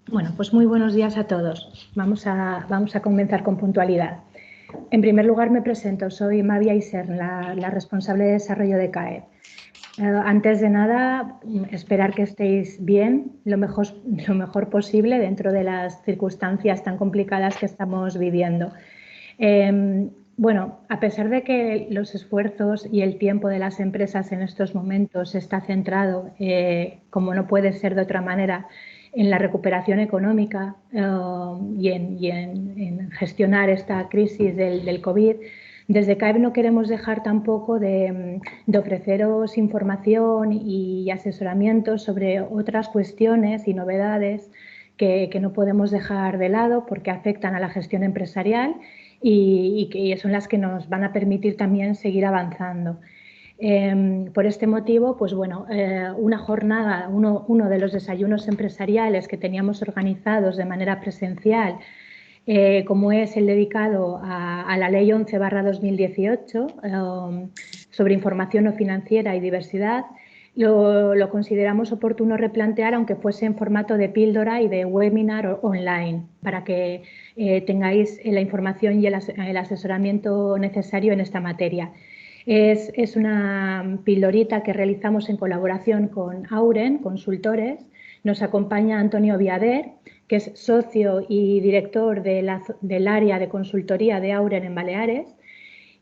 Bueno, pues muy buenos días a todos. Vamos a comenzar con puntualidad. En primer lugar, me presento. Soy Mavia Isern, la responsable de desarrollo de CAE. Antes de nada, esperar que estéis bien, lo mejor posible dentro de las circunstancias tan complicadas que estamos viviendo. Bueno, a pesar de que los esfuerzos y el tiempo de las empresas en estos momentos está centrado, como no puede ser de otra manera, en la recuperación económica y en gestionar esta crisis del COVID, desde CAEB no queremos dejar tampoco de ofreceros información y asesoramiento sobre otras cuestiones y novedades que no podemos dejar de lado porque afectan a la gestión empresarial y que son las que nos van a permitir también seguir avanzando. Por este motivo, pues bueno, una jornada, uno de los desayunos empresariales que teníamos organizados de manera presencial, como es el dedicado a la Ley 11/2018 sobre información no financiera y diversidad, lo consideramos oportuno replantear, aunque fuese en formato de píldora y de webinar online, para que tengáis la información y el asesoramiento necesario en esta materia. Es una pildorita que realizamos en colaboración con Auren Consultores. Nos acompaña Antonio Viader, que es socio y director del área de consultoría de Auren en Baleares.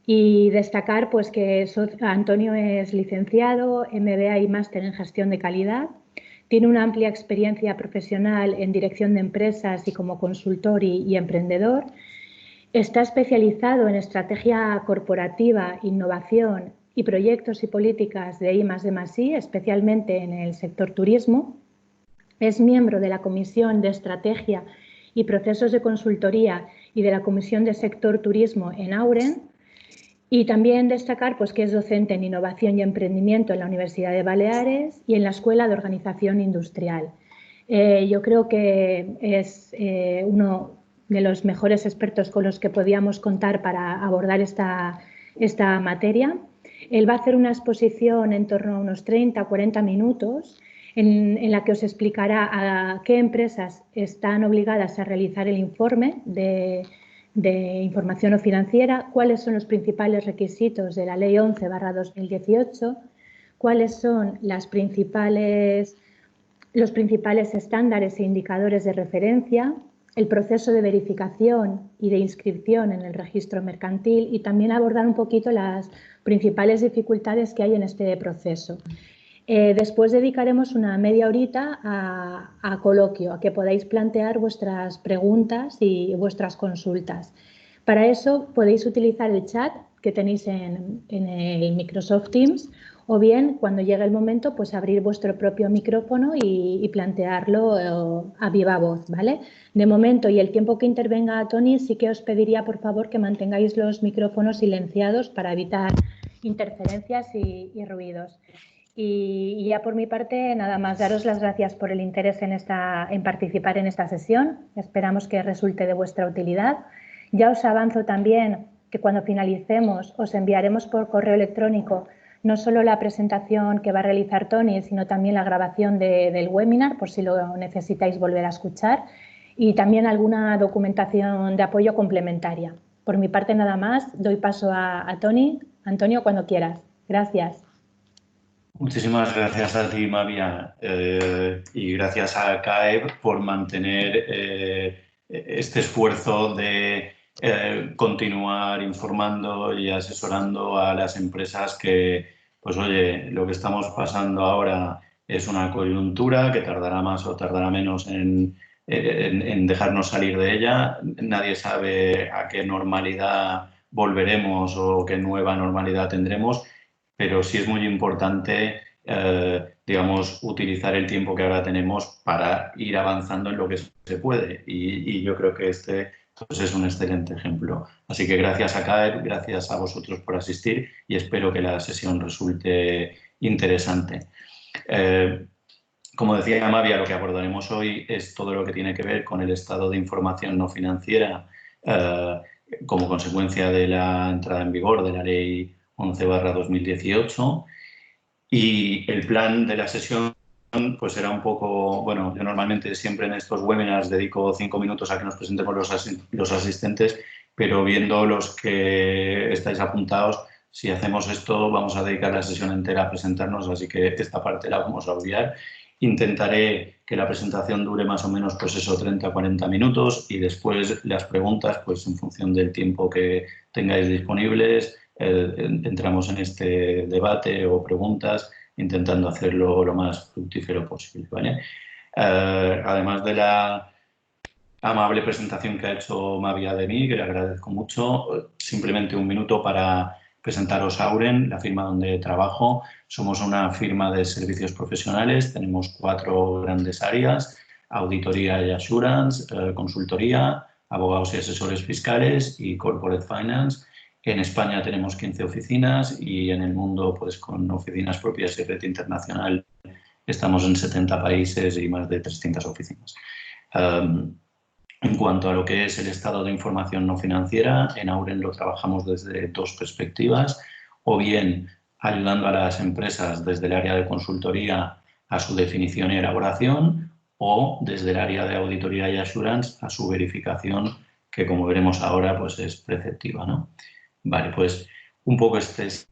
Y destacar pues, que Antonio es licenciado, MBA y máster en gestión de calidad. Tiene una amplia experiencia profesional en dirección de empresas y como consultor y emprendedor. Está especializado en estrategia corporativa, innovación y proyectos y políticas de I+D+I, especialmente en el sector turismo. Es miembro de la Comisión de Estrategia y Procesos de Consultoría y de la Comisión de Sector Turismo en Auren. Y también destacar pues, que es docente en Innovación y Emprendimiento en la Universidad de Baleares y en la Escuela de Organización Industrial. Yo creo que es uno de los mejores expertos con los que podíamos contar para abordar esta materia. Él va a hacer una exposición en torno a unos 30 o 40 minutos en la que os explicará a qué empresas están obligadas a realizar el informe de información no financiera, cuáles son los principales requisitos de la Ley 11/2018, cuáles son los principales estándares e indicadores de referencia, el proceso de verificación y de inscripción en el registro mercantil y también abordar un poquito las principales dificultades que hay en este proceso. Después dedicaremos una media horita a coloquio, a que podáis plantear vuestras preguntas y vuestras consultas. Para eso podéis utilizar el chat que tenéis en el Microsoft Teams o bien, cuando llegue el momento, pues abrir vuestro propio micrófono y plantearlo a viva voz, ¿vale? De momento y el tiempo que intervenga Tony, sí que os pediría, por favor, que mantengáis los micrófonos silenciados para evitar interferencias y ruidos. Y ya por mi parte, nada más, daros las gracias por el interés en participar en esta sesión. Esperamos que resulte de vuestra utilidad. Ya os avanzo también que cuando finalicemos os enviaremos por correo electrónico no solo la presentación que va a realizar Tony, sino también la grabación del webinar, por si lo necesitáis volver a escuchar, y también alguna documentación de apoyo complementaria. Por mi parte, nada más, doy paso a Tony. Antonio, cuando quieras. Gracias. Muchísimas gracias a ti, Mavia, y gracias a CAEB por mantener este esfuerzo de continuar informando y asesorando a las empresas que, pues oye, lo que estamos pasando ahora es una coyuntura que tardará más o tardará menos en dejarnos salir de ella. Nadie sabe a qué normalidad volveremos o qué nueva normalidad tendremos, pero sí es muy importante, digamos, utilizar el tiempo que ahora tenemos para ir avanzando en lo que se puede. Y yo creo que este pues, es un excelente ejemplo. Así que gracias a CAEB, gracias a vosotros por asistir y espero que la sesión resulte interesante. Como decía Mavia, lo que abordaremos hoy es todo lo que tiene que ver con el estado de información no financiera como consecuencia de la entrada en vigor de la Ley 11/2018, y el plan de la sesión pues será un poco, bueno, yo normalmente siempre en estos webinars dedico 5 minutos a que nos presentemos los asistentes, pero viendo los que estáis apuntados, si hacemos esto vamos a dedicar la sesión entera a presentarnos, así que esta parte la vamos a obviar. Intentaré que la presentación dure más o menos, pues eso, 30-40 minutos y después las preguntas, pues en función del tiempo que tengáis disponibles, entramos en este debate o preguntas, intentando hacerlo lo más fructífero posible, ¿vale? Además de la amable presentación que ha hecho Mavia de mí, que le agradezco mucho, simplemente un minuto para presentaros Auren, la firma donde trabajo. Somos una firma de servicios profesionales, tenemos 4 grandes áreas: auditoría y assurance, consultoría, abogados y asesores fiscales y corporate finance. En España tenemos 15 oficinas y en el mundo, pues con oficinas propias y red internacional, estamos en 70 países y más de 300 oficinas. En cuanto a lo que es el estado de información no financiera, en Auren lo trabajamos desde 2 perspectivas, o bien ayudando a las empresas desde el área de consultoría a su definición y elaboración, o desde el área de auditoría y assurance a su verificación, que como veremos ahora pues es preceptiva, ¿no? Vale, pues un poco este es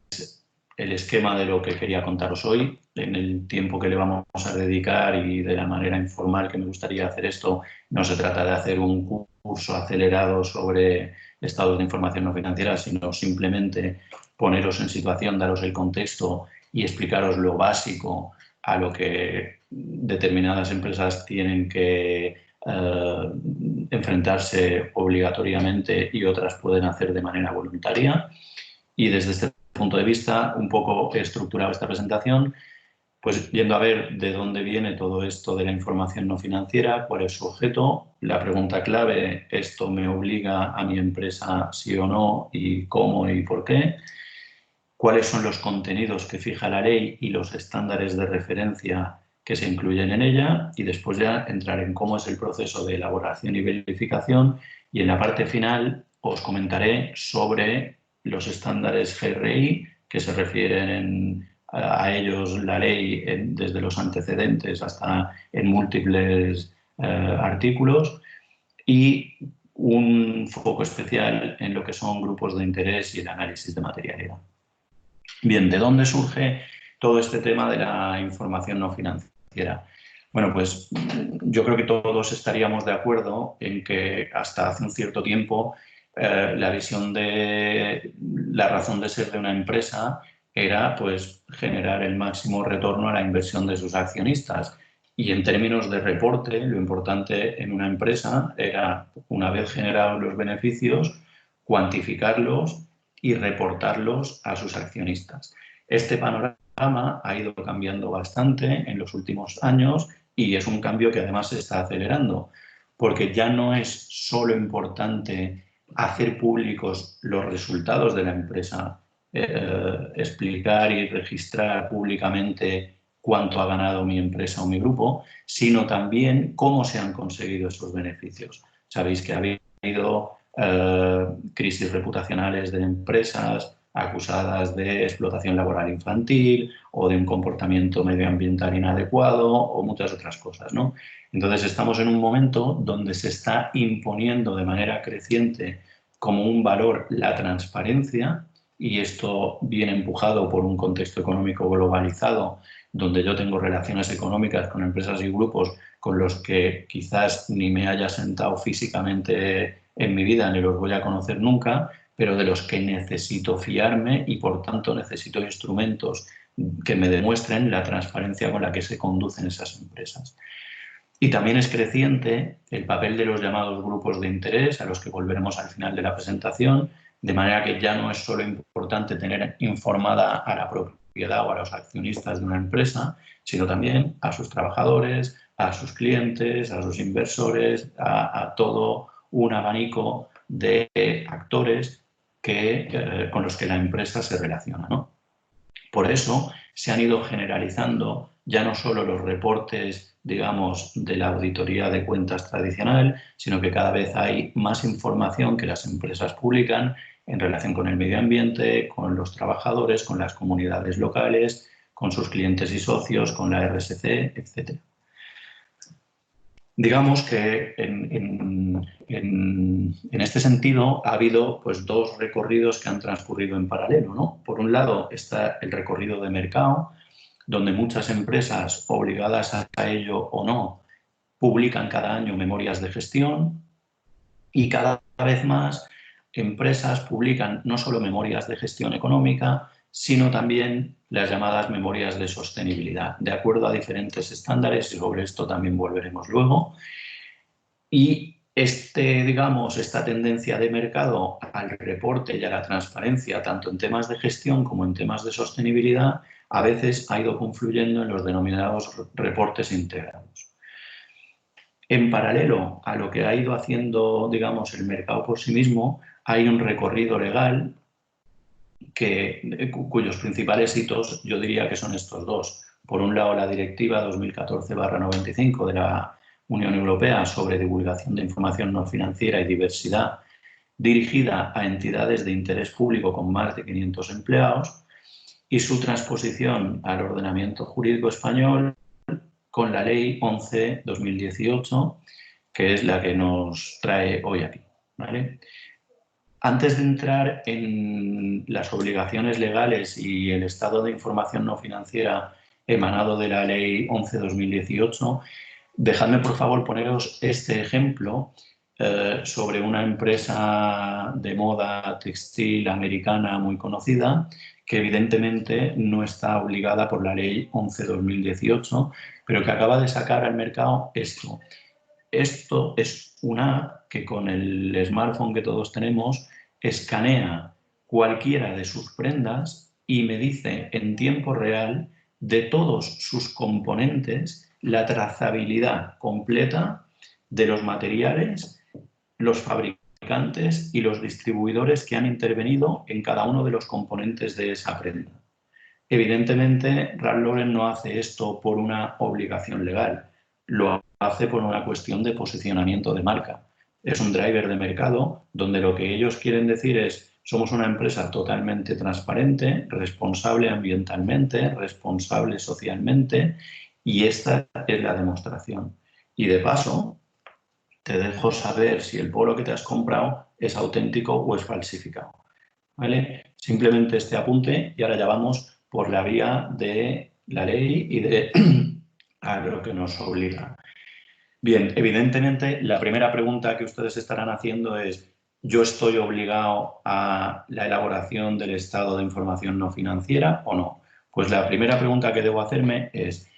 el esquema de lo que quería contaros hoy. En el tiempo que le vamos a dedicar y de la manera informal que me gustaría hacer esto, no se trata de hacer un curso acelerado sobre estados de información no financiera, sino simplemente poneros en situación, daros el contexto y explicaros lo básico a lo que determinadas empresas tienen que enfrentarse obligatoriamente y otras pueden hacer de manera voluntaria. Y desde este punto de vista, un poco he estructurado esta presentación, pues yendo a ver de dónde viene todo esto de la información no financiera, cuál es su objeto, la pregunta clave: ¿esto me obliga a mi empresa sí o no? ¿Y cómo y por qué? ¿Cuáles son los contenidos que fija la ley y los estándares de referencia que se incluyen en ella? Y después ya entrar en cómo es el proceso de elaboración y verificación. Y en la parte final os comentaré sobre los estándares GRI, que se refieren a ellos la ley desde los antecedentes hasta en múltiples artículos, y un foco especial en lo que son grupos de interés y el análisis de materialidad. Bien, ¿de dónde surge todo este tema de la información no financiera? Bueno, pues yo creo que todos estaríamos de acuerdo en que hasta hace un cierto tiempo la visión de la razón de ser de una empresa era pues generar el máximo retorno a la inversión de sus accionistas. Y en términos de reporte, lo importante en una empresa era, una vez generados los beneficios, cuantificarlos y reportarlos a sus accionistas. Este panorama ha ido cambiando bastante en los últimos años y es un cambio que además se está acelerando, porque ya no es solo importante hacer públicos los resultados de la empresa, explicar y registrar públicamente cuánto ha ganado mi empresa o mi grupo, sino también cómo se han conseguido esos beneficios. Sabéis que ha habido crisis reputacionales de empresas acusadas de explotación laboral infantil o de un comportamiento medioambiental inadecuado o muchas otras cosas, ¿no? Entonces estamos en un momento donde se está imponiendo de manera creciente como un valor la transparencia, y esto viene empujado por un contexto económico globalizado donde yo tengo relaciones económicas con empresas y grupos con los que quizás ni me haya sentado físicamente en mi vida ni los voy a conocer nunca, pero de los que necesito fiarme y por tanto necesito instrumentos que me demuestren la transparencia con la que se conducen esas empresas. Y también es creciente el papel de los llamados grupos de interés, a los que volveremos al final de la presentación, de manera que ya no es solo importante tener informada a la propiedad o a los accionistas de una empresa, sino también a sus trabajadores, a sus clientes, a sus inversores, a todo un abanico de actores con los que la empresa se relaciona, ¿no? Por eso se han ido generalizando ya no solo los reportes, digamos, de la auditoría de cuentas tradicional, sino que cada vez hay más información que las empresas publican en relación con el medio ambiente, con los trabajadores, con las comunidades locales, con sus clientes y socios, con la RSC, etc. Digamos que en este sentido ha habido pues, dos recorridos que han transcurrido en paralelo, ¿no? Por un lado está el recorrido de mercado, donde muchas empresas, obligadas a ello o no, publican cada año memorias de gestión y cada vez más empresas publican no solo memorias de gestión económica, sino también las llamadas memorias de sostenibilidad, de acuerdo a diferentes estándares, y sobre esto también volveremos luego. Y esta tendencia de mercado al reporte y a la transparencia, tanto en temas de gestión como en temas de sostenibilidad, a veces ha ido confluyendo en los denominados reportes integrados. En paralelo a lo que ha ido haciendo, digamos, el mercado por sí mismo, hay un recorrido legal cuyos principales hitos yo diría que son estos dos. Por un lado, la Directiva 2014/95 de la Unión Europea sobre divulgación de información no financiera y diversidad, dirigida a entidades de interés público con más de 500 empleados, y su transposición al ordenamiento jurídico español con la Ley 11/2018, que es la que nos trae hoy aquí, ¿vale? Antes de entrar en las obligaciones legales y el estado de información no financiera emanado de la Ley 11/2018, dejadme por favor poneros este ejemplo sobre una empresa de moda textil americana muy conocida que evidentemente no está obligada por la Ley 11/2018, pero que acaba de sacar al mercado esto. Esto es una app que con el smartphone que todos tenemos escanea cualquiera de sus prendas y me dice en tiempo real de todos sus componentes la trazabilidad completa de los materiales, los fabricantes y los distribuidores que han intervenido en cada uno de los componentes de esa prenda. Evidentemente, Ralph Lauren no hace esto por una obligación legal, lo hace por una cuestión de posicionamiento de marca. Es un driver de mercado donde lo que ellos quieren decir es: somos una empresa totalmente transparente, responsable ambientalmente, responsable socialmente, y esta es la demostración. Y de paso, te dejo saber si el polo que te has comprado es auténtico o es falsificado, ¿vale? Simplemente este apunte y ahora ya vamos por la vía de la ley y de a lo que nos obliga. Bien, evidentemente la primera pregunta que ustedes estarán haciendo es: ¿yo estoy obligado a la elaboración del estado de información no financiera o no? Pues la primera pregunta que debo hacerme es: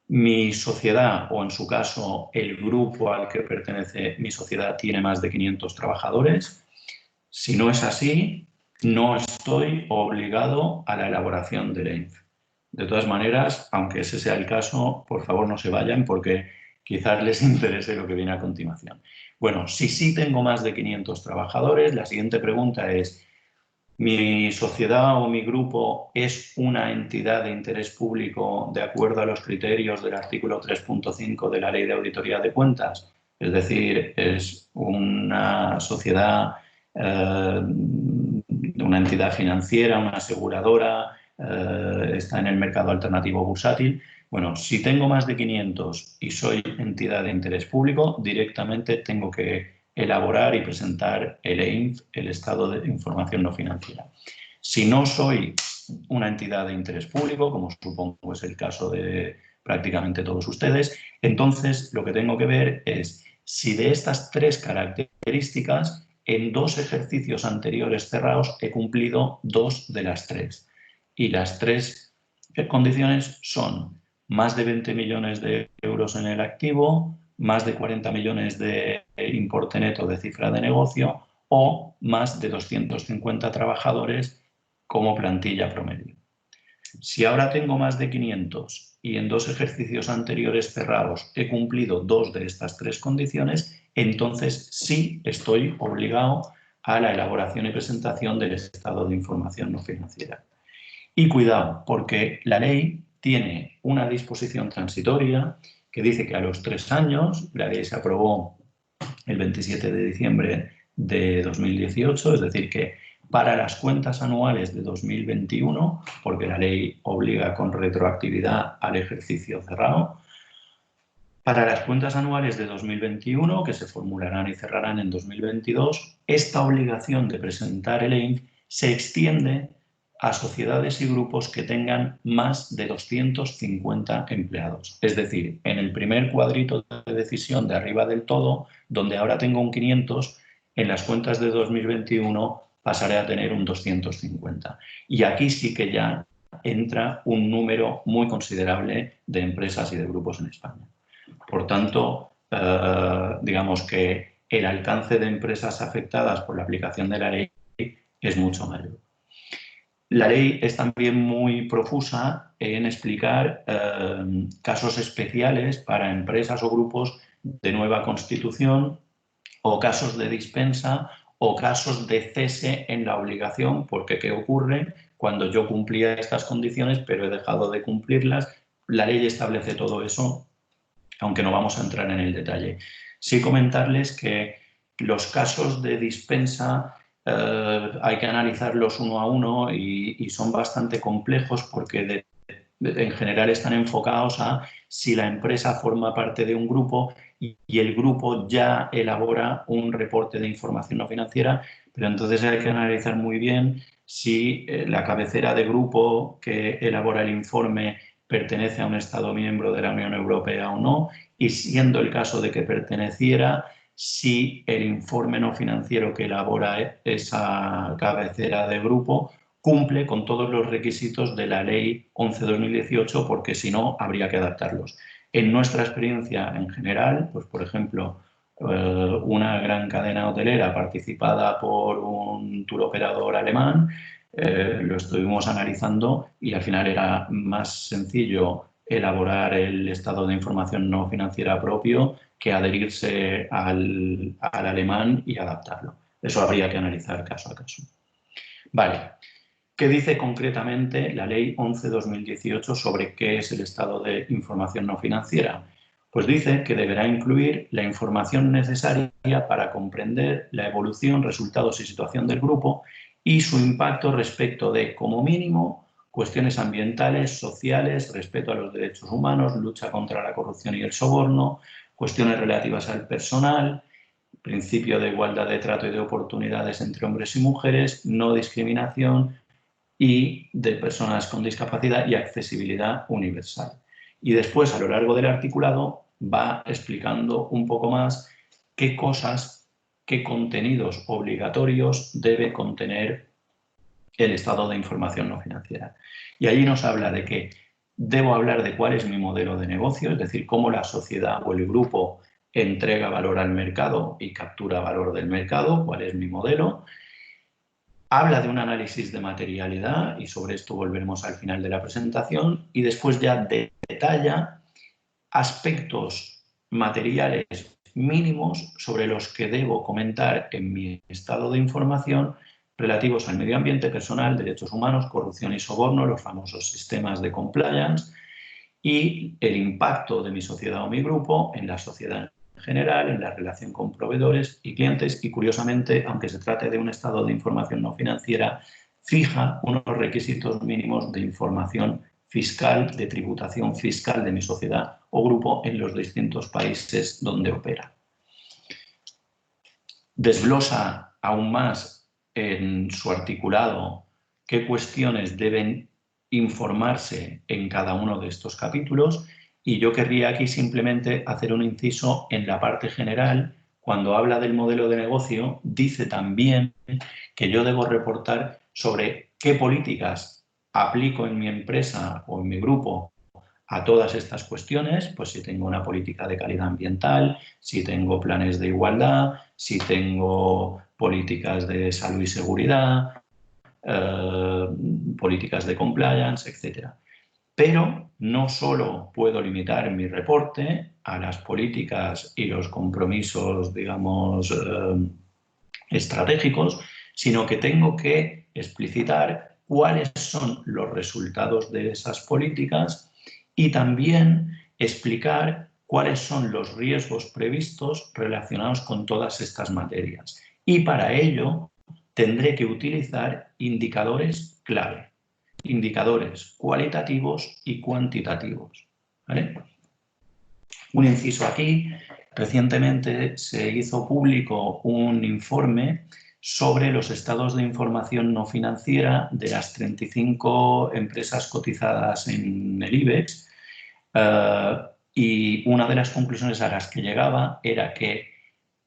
¿mi sociedad, o en su caso el grupo al que pertenece mi sociedad, tiene más de 500 trabajadores? Si no es así, no estoy obligado a la elaboración del EINF. De todas maneras, aunque ese sea el caso, por favor no se vayan porque quizás les interese lo que viene a continuación. Bueno, si sí tengo más de 500 trabajadores, la siguiente pregunta es: ¿mi sociedad o mi grupo es una entidad de interés público de acuerdo a los criterios del artículo 3.5 de la Ley de Auditoría de Cuentas? Es decir, es una sociedad, una entidad financiera, una aseguradora, está en el mercado alternativo bursátil. Bueno, si tengo más de 500 y soy entidad de interés público, directamente tengo que elaborar y presentar el EINF, el estado de información no financiera. Si no soy una entidad de interés público, como supongo es el caso de prácticamente todos ustedes, entonces lo que tengo que ver es si de estas tres características en 2 ejercicios anteriores cerrados he cumplido 2 de las 3. Y las 3 condiciones son más de 20 millones de euros en el activo, más de 40 millones de importe neto de cifra de negocio o más de 250 trabajadores como plantilla promedio. Si ahora tengo más de 500 y en 2 ejercicios anteriores cerrados he cumplido 2 de estas 3 condiciones, entonces sí estoy obligado a la elaboración y presentación del estado de información no financiera. Y cuidado, porque la ley tiene una disposición transitoria que dice que a los 3 años, la ley se aprobó el 27 de diciembre de 2018, es decir, que Para las cuentas anuales de 2021, porque la ley obliga con retroactividad al ejercicio cerrado, para las cuentas anuales de 2021, que se formularán y cerrarán en 2022, esta obligación de presentar el EINF se extiende a sociedades y grupos que tengan más de 250 empleados. Es decir, en el primer cuadrito de decisión de arriba del todo, donde ahora tengo un 500, en las cuentas de 2021 pasaré a tener un 250. Y aquí sí que ya entra un número muy considerable de empresas y de grupos en España. Por tanto, digamos que el alcance de empresas afectadas por la aplicación de la ley es mucho mayor. La ley es también muy profusa en explicar casos especiales para empresas o grupos de nueva constitución o casos de dispensa o casos de cese en la obligación, porque ¿qué ocurre cuando yo cumplía estas condiciones pero he dejado de cumplirlas? La ley establece todo eso, aunque no vamos a entrar en el detalle. Sí comentarles que los casos de dispensa hay que analizarlos uno a uno y son bastante complejos porque en general están enfocados a si la empresa forma parte de un grupo y el grupo ya elabora un reporte de información no financiera, pero entonces hay que analizar muy bien si la cabecera de grupo que elabora el informe pertenece a un Estado miembro de la Unión Europea o no, y siendo el caso de que perteneciera, si el informe no financiero que elabora esa cabecera de grupo cumple con todos los requisitos de la Ley 11/2018, porque si no, habría que adaptarlos. En nuestra experiencia en general, pues por ejemplo, una gran cadena hotelera participada por un tour operador alemán, lo estuvimos analizando y al final era más sencillo elaborar el estado de información no financiera propio que adherirse al alemán y adaptarlo. Eso habría que analizar caso a caso. Vale. ¿Qué dice concretamente la Ley 11/2018 sobre qué es el estado de información no financiera? Pues dice que deberá incluir la información necesaria para comprender la evolución, resultados y situación del grupo y su impacto respecto de, como mínimo, cuestiones ambientales, sociales, respeto a los derechos humanos, lucha contra la corrupción y el soborno, cuestiones relativas al personal, principio de igualdad de trato y de oportunidades entre hombres y mujeres, no discriminación y de personas con discapacidad y accesibilidad universal. Y después, a lo largo del articulado, va explicando un poco más qué cosas, qué contenidos obligatorios debe contener el estado de información no financiera. Y allí nos habla de que debo hablar de cuál es mi modelo de negocio, es decir, cómo la sociedad o el grupo entrega valor al mercado y captura valor del mercado, cuál es mi modelo. Habla de un análisis de materialidad y sobre esto volveremos al final de la presentación y después ya detalla aspectos materiales mínimos sobre los que debo comentar en mi estado de información relativos al medio ambiente, personal, derechos humanos, corrupción y soborno, los famosos sistemas de compliance y el impacto de mi sociedad o mi grupo en la sociedad en general, en la relación con proveedores y clientes y, curiosamente, aunque se trate de un estado de información no financiera, fija unos requisitos mínimos de información fiscal, de tributación fiscal de mi sociedad o grupo en los distintos países donde opera. Desglosa aún más en su articulado qué cuestiones deben informarse en cada uno de estos capítulos y yo querría aquí simplemente hacer un inciso en la parte general. Cuando habla del modelo de negocio, dice también que yo debo reportar sobre qué políticas aplico en mi empresa o en mi grupo a todas estas cuestiones, pues si tengo una política de calidad ambiental, si tengo planes de igualdad, si tengo políticas de salud y seguridad, políticas de compliance, etc. Pero no solo puedo limitar mi reporte a las políticas y los compromisos, digamos, estratégicos, sino que tengo que explicitar cuáles son los resultados de esas políticas y también explicar cuáles son los riesgos previstos relacionados con todas estas materias. Y para ello tendré que utilizar indicadores clave, indicadores cualitativos y cuantitativos, ¿vale? Un inciso aquí, recientemente se hizo público un informe sobre los estados de información no financiera de las 35 empresas cotizadas en el IBEX, y una de las conclusiones a las que llegaba era que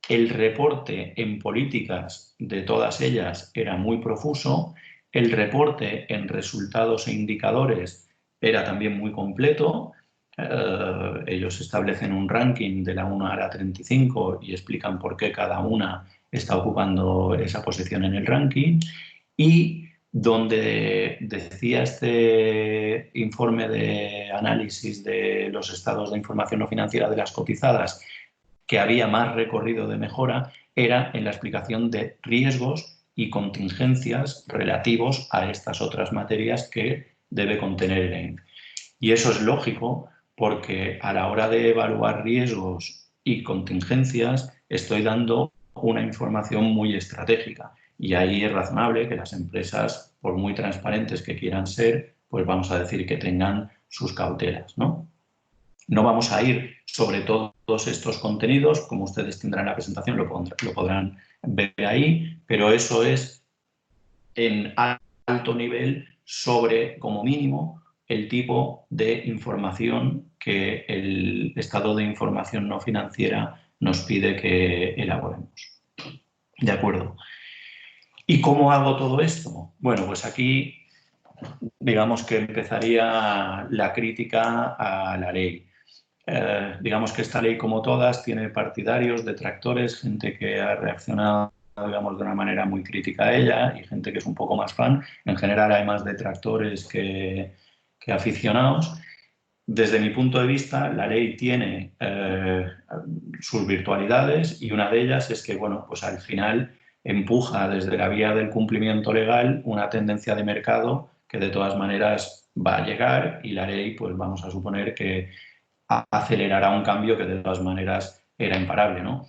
el reporte en políticas de todas ellas era muy profuso, el reporte en resultados e indicadores era también muy completo. Ellos establecen un ranking de la 1 a la 35 y explican por qué cada una está ocupando esa posición en el ranking. Y donde decía este informe de análisis de los estados de información no financiera de las cotizadas que había más recorrido de mejora, era en la explicación de riesgos y contingencias relativos a estas otras materias que debe contener el EINF. Y eso es lógico porque a la hora de evaluar riesgos y contingencias estoy dando una información muy estratégica y ahí es razonable que las empresas, por muy transparentes que quieran ser, pues vamos a decir que tengan sus cautelas, ¿no? No vamos a ir sobre todos estos contenidos, como ustedes tendrán en la presentación, lo podrán ver ahí, pero eso es en alto nivel sobre, como mínimo, el tipo de información que el estado de información no financiera nos pide que elaboremos. ¿De acuerdo? ¿Y cómo hago todo esto? Bueno, pues aquí digamos que empezaría la crítica a la ley. Digamos que esta ley, como todas, tiene partidarios, detractores, gente que ha reaccionado, digamos, de una manera muy crítica a ella y gente que es un poco más fan. En general hay más detractores que aficionados. Desde mi punto de vista, la ley tiene sus virtualidades y una de ellas es que, bueno, pues al final empuja desde la vía del cumplimiento legal una tendencia de mercado que de todas maneras va a llegar y la ley, pues vamos a suponer que acelerará un cambio que de todas maneras era imparable, ¿no?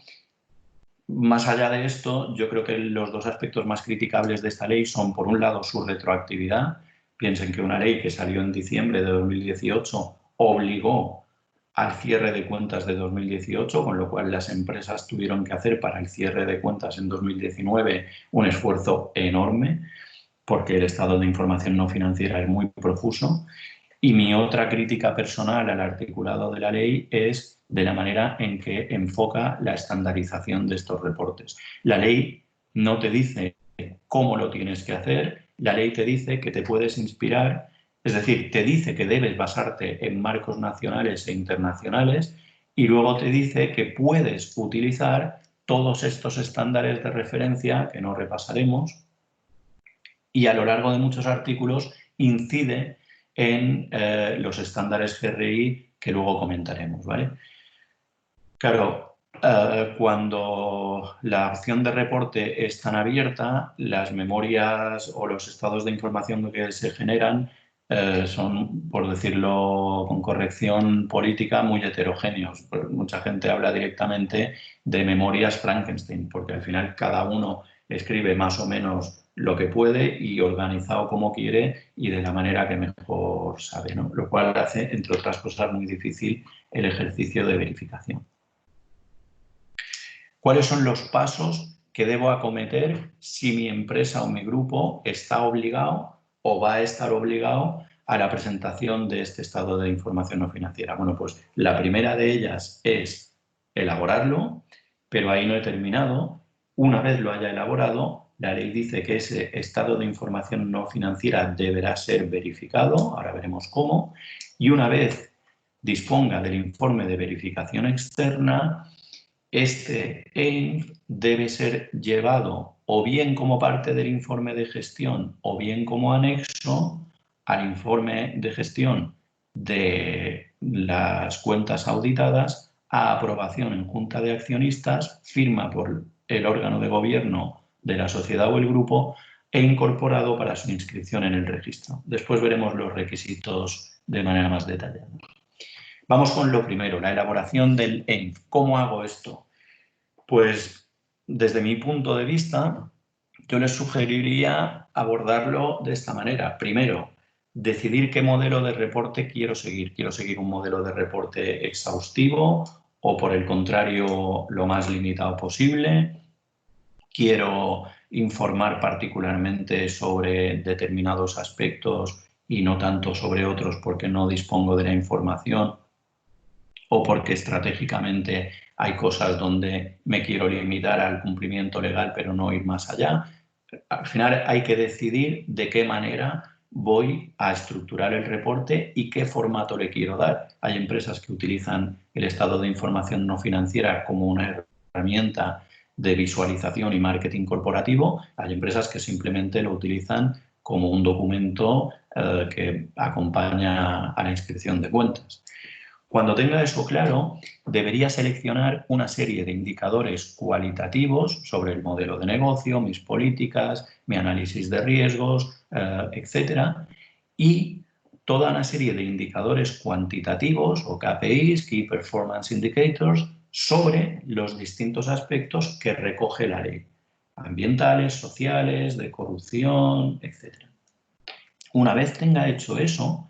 Más allá de esto, yo creo que los dos aspectos más criticables de esta ley son, por un lado, su retroactividad. Piensen que una ley que salió en diciembre de 2018 obligó al cierre de cuentas de 2018, con lo cual las empresas tuvieron que hacer para el cierre de cuentas en 2019 un esfuerzo enorme, porque el estado de información no financiera es muy profuso. Y mi otra crítica personal al articulado de la ley es de la manera en que enfoca la estandarización de estos reportes. La ley no te dice cómo lo tienes que hacer, la ley te dice que te puedes inspirar, es decir, te dice que debes basarte en marcos nacionales e internacionales y luego te dice que puedes utilizar todos estos estándares de referencia que no repasaremos y a lo largo de muchos artículos incide en los estándares GRI que luego comentaremos, ¿vale? Claro, cuando la opción de reporte es tan abierta, las memorias o los estados de información que se generan son, por decirlo con corrección política, muy heterogéneos. Mucha gente habla directamente de memorias Frankenstein, porque al final cada uno escribe más o menos lo que puede y organizado como quiere y de la manera que mejor sabe, ¿no? Lo cual hace, entre otras cosas, muy difícil el ejercicio de verificación. ¿Cuáles son los pasos que debo acometer si mi empresa o mi grupo está obligado o va a estar obligado a la presentación de este estado de información no financiera? Bueno, pues la primera de ellas es elaborarlo, pero ahí no he terminado. Una vez lo haya elaborado, la ley dice que ese estado de información no financiera deberá ser verificado, ahora veremos cómo, y una vez disponga del informe de verificación externa, este EINF debe ser llevado o bien como parte del informe de gestión o bien como anexo al informe de gestión de las cuentas auditadas a aprobación en Junta de Accionistas, firma por el órgano de gobierno de la sociedad o el grupo e incorporado para su inscripción en el registro. Después veremos los requisitos de manera más detallada. Vamos con lo primero, la elaboración del EINF. ¿Cómo hago esto? Pues desde mi punto de vista, yo les sugeriría abordarlo de esta manera. Primero, decidir qué modelo de reporte quiero seguir. ¿Quiero seguir un modelo de reporte exhaustivo o, por el contrario, lo más limitado posible? ¿Quiero informar particularmente sobre determinados aspectos y no tanto sobre otros porque no dispongo de la información o porque estratégicamente hay cosas donde me quiero limitar al cumplimiento legal pero no ir más allá? Al final hay que decidir de qué manera voy a estructurar el reporte y qué formato le quiero dar. Hay empresas que utilizan el estado de información no financiera como una herramienta de visualización y marketing corporativo. Hay empresas que simplemente lo utilizan como un documento que acompaña a la inscripción de cuentas. Cuando tenga eso claro, debería seleccionar una serie de indicadores cualitativos sobre el modelo de negocio, mis políticas, mi análisis de riesgos, etcétera, y toda una serie de indicadores cuantitativos o KPIs, Key Performance Indicators, sobre los distintos aspectos que recoge la ley, ambientales, sociales, de corrupción, etcétera. Una vez tenga hecho eso,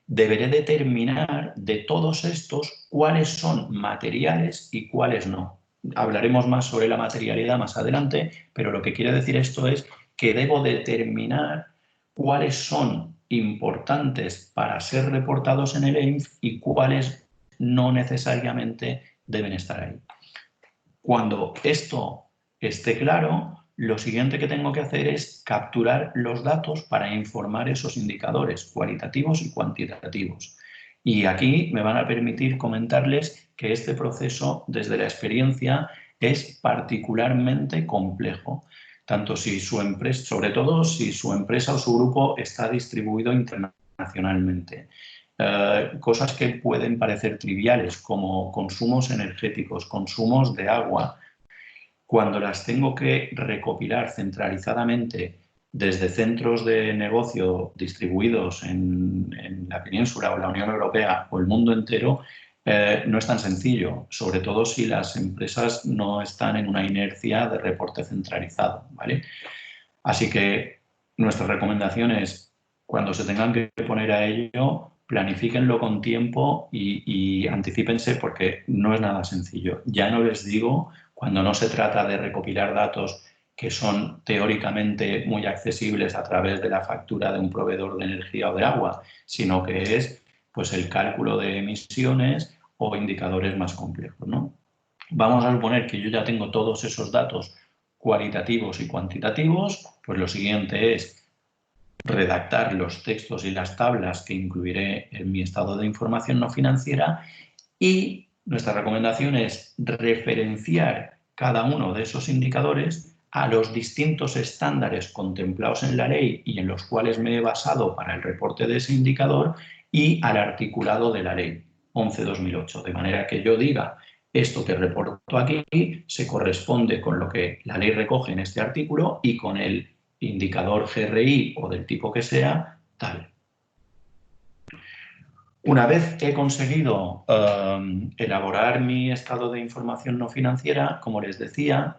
deberé determinar de todos estos cuáles son materiales y cuáles no. Hablaremos más sobre la materialidad más adelante, pero lo que quiere decir esto es que debo determinar cuáles son importantes para ser reportados en el EINF y cuáles no necesariamente deben estar ahí. Cuando esto esté claro, lo siguiente que tengo que hacer es capturar los datos para informar esos indicadores cualitativos y cuantitativos. Y aquí me van a permitir comentarles que este proceso, desde la experiencia, es particularmente complejo, tanto si su empresa, sobre todo si su empresa o su grupo está distribuido internacionalmente. Cosas que pueden parecer triviales, como consumos energéticos, consumos de agua, cuando las tengo que recopilar centralizadamente desde centros de negocio distribuidos en la península o la Unión Europea o el mundo entero, no es tan sencillo, sobre todo si las empresas no están en una inercia de reporte centralizado, ¿vale? Así que nuestra recomendación es, cuando se tengan que poner a ello, planifíquenlo con tiempo y anticípense, porque no es nada sencillo. Ya no les digo cuando no se trata de recopilar datos que son teóricamente muy accesibles a través de la factura de un proveedor de energía o de agua, sino que es pues, el cálculo de emisiones o indicadores más complejos, ¿no? Vamos a suponer que yo ya tengo todos esos datos cualitativos y cuantitativos, pues lo siguiente es redactar los textos y las tablas que incluiré en mi estado de información no financiera, y nuestra recomendación es referenciar cada uno de esos indicadores a los distintos estándares contemplados en la ley y en los cuales me he basado para el reporte de ese indicador y al articulado de la ley 11/2008, de manera que yo diga: esto que reporto aquí se corresponde con lo que la ley recoge en este artículo y con el indicador GRI o del tipo que sea, tal. Una vez he conseguido elaborar mi estado de información no financiera, como les decía,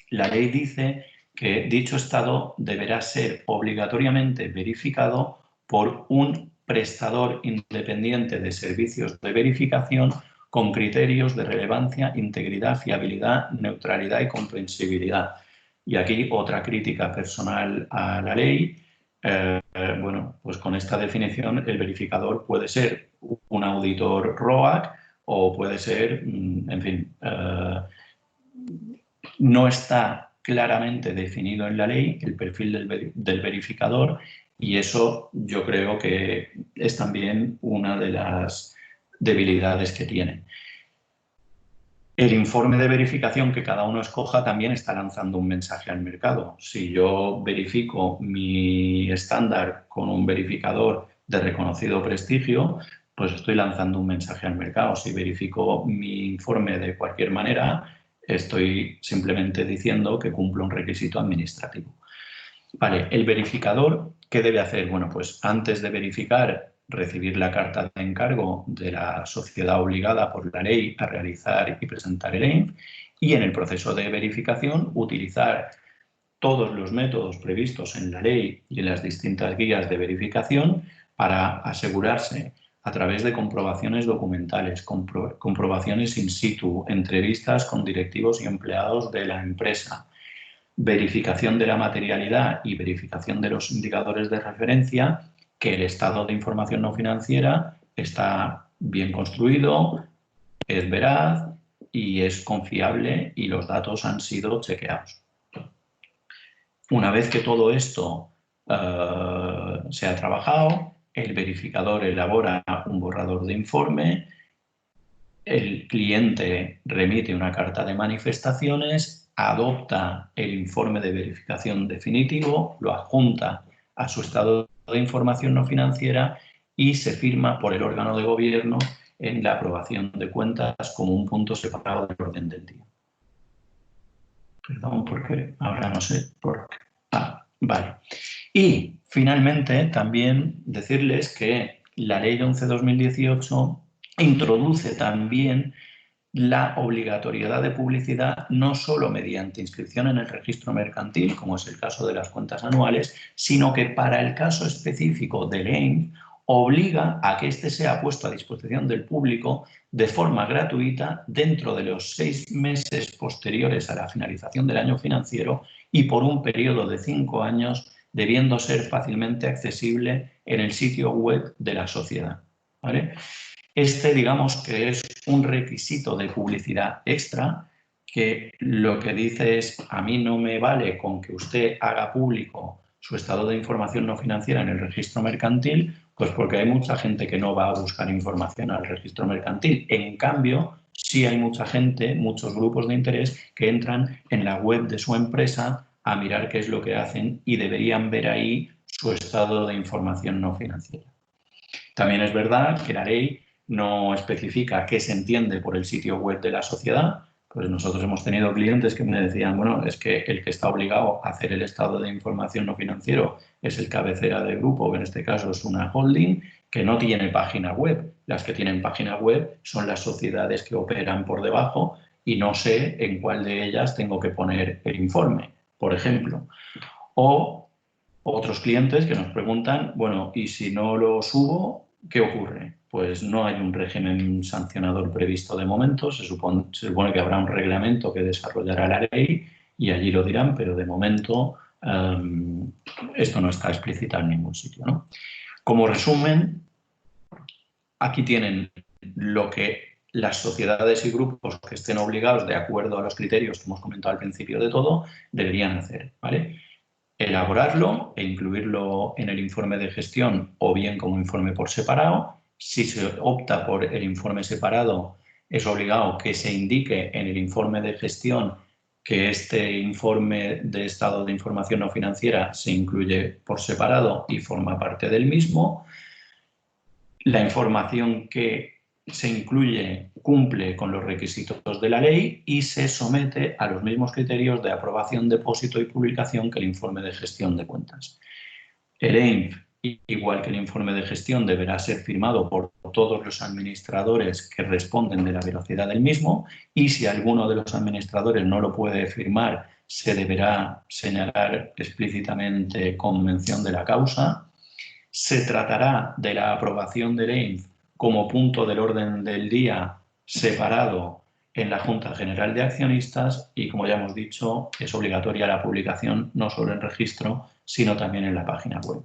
la ley dice que dicho estado deberá ser obligatoriamente verificado por un prestador independiente de servicios de verificación con criterios de relevancia, integridad, fiabilidad, neutralidad y comprensibilidad. Y aquí otra crítica personal a la ley. Bueno, pues con esta definición el verificador puede ser un auditor ROAC o puede ser, en fin, no está claramente definido en la ley el perfil del verificador, y eso yo creo que es también una de las debilidades que tiene. El informe de verificación que cada uno escoja también está lanzando un mensaje al mercado. Si yo verifico mi estándar con un verificador de reconocido prestigio, pues estoy lanzando un mensaje al mercado. Si verifico mi informe de cualquier manera, estoy simplemente diciendo que cumplo un requisito administrativo. Vale, el verificador, ¿qué debe hacer? Bueno, pues antes de verificar, recibir la carta de encargo de la sociedad obligada por la ley a realizar y presentar el EINF, y en el proceso de verificación utilizar todos los métodos previstos en la ley y en las distintas guías de verificación para asegurarse a través de comprobaciones documentales, comprobaciones in situ, entrevistas con directivos y empleados de la empresa, verificación de la materialidad y verificación de los indicadores de referencia, que el estado de información no financiera está bien construido, es veraz y es confiable y los datos han sido chequeados. Una vez que todo esto se ha trabajado, el verificador elabora un borrador de informe, el cliente remite una carta de manifestaciones, adopta el informe de verificación definitivo, lo adjunta a su estado de información no financiera y se firma por el órgano de gobierno en la aprobación de cuentas como un punto separado del orden del día. Perdón, porque ahora no sé por qué. Vale. Y finalmente también decirles que la Ley 11/2018 introduce también la obligatoriedad de publicidad no solo mediante inscripción en el registro mercantil, como es el caso de las cuentas anuales, sino que para el caso específico del EINF obliga a que éste sea puesto a disposición del público de forma gratuita dentro de los 6 meses posteriores a la finalización del año financiero y por un periodo de 5 años, debiendo ser fácilmente accesible en el sitio web de la sociedad, ¿vale? Este, digamos que es un requisito de publicidad extra que lo que dice es, a mí no me vale con que usted haga público su estado de información no financiera en el registro mercantil, pues porque hay mucha gente que no va a buscar información al registro mercantil. En cambio, sí hay mucha gente, muchos grupos de interés que entran en la web de su empresa a mirar qué es lo que hacen y deberían ver ahí su estado de información no financiera. También es verdad que la ley no especifica qué se entiende por el sitio web de la sociedad. Pues nosotros hemos tenido clientes que me decían, bueno, es que el que está obligado a hacer el estado de información no financiero es el cabecera de grupo, que en este caso es una holding, que no tiene página web. Las que tienen página web son las sociedades que operan por debajo y no sé en cuál de ellas tengo que poner el informe, por ejemplo. O otros clientes que nos preguntan, bueno, ¿y si no lo subo, qué ocurre? Pues no hay un régimen sancionador previsto de momento, se supone que habrá un reglamento que desarrollará la ley y allí lo dirán, pero de momento esto no está explícito en ningún sitio, ¿no? Como resumen, aquí tienen lo que las sociedades y grupos que estén obligados, de acuerdo a los criterios que hemos comentado al principio de todo, deberían hacer, ¿vale? Elaborarlo e incluirlo en el informe de gestión o bien como informe por separado. Si se opta por el informe separado, es obligado que se indique en el informe de gestión que este informe de estado de información no financiera se incluye por separado y forma parte del mismo. La información que se incluye cumple con los requisitos de la ley y se somete a los mismos criterios de aprobación, depósito y publicación que el informe de gestión de cuentas. El EINF, igual que el informe de gestión, deberá ser firmado por todos los administradores que responden de la veracidad del mismo y si alguno de los administradores no lo puede firmar, se deberá señalar explícitamente con mención de la causa. Se tratará de la aprobación del EINF como punto del orden del día separado en la Junta General de Accionistas y, como ya hemos dicho, es obligatoria la publicación no solo en registro, sino también en la página web.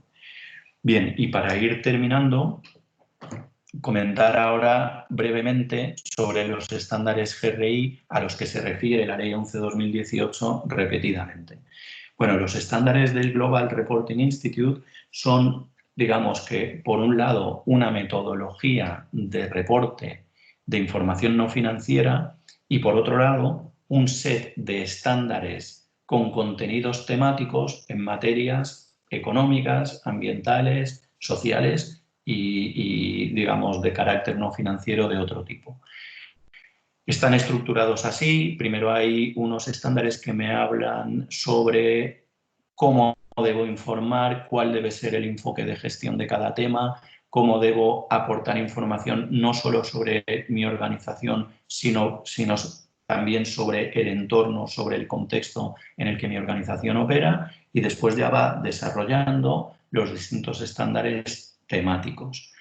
Bien, y para ir terminando, comentar ahora brevemente sobre los estándares GRI a los que se refiere la Ley 11/2018 repetidamente. Bueno, los estándares del Global Reporting Institute son, digamos que, por un lado, una metodología de reporte de información no financiera y, por otro lado, un set de estándares con contenidos temáticos en materias económicas, ambientales, sociales y, digamos, de carácter no financiero de otro tipo. Están estructurados así. Primero hay unos estándares que me hablan sobre cómo debo informar, cuál debe ser el enfoque de gestión de cada tema, cómo debo aportar información no solo sobre mi organización, sino también sobre el entorno, sobre el contexto en el que mi organización opera, y después ya va desarrollando los distintos estándares temáticos.